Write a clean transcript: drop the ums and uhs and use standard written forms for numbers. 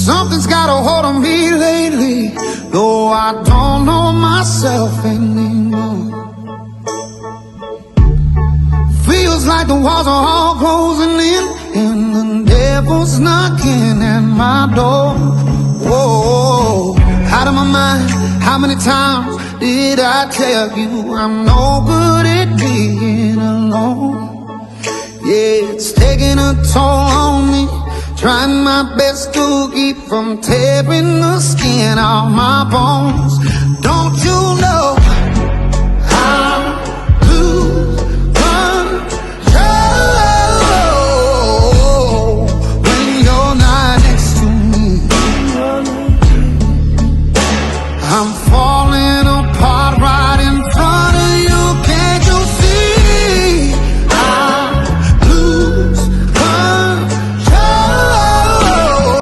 Something's got a hold on me lately, though I don't know myself anymore. Feels like the walls are all closing in, and the devil's knocking at my door. Whoa, out of my mind, how many times did I tell you I'm no good at being alone? Yeah, it's taking a toll on me, trying my best to keep from tearing the skin off my bones.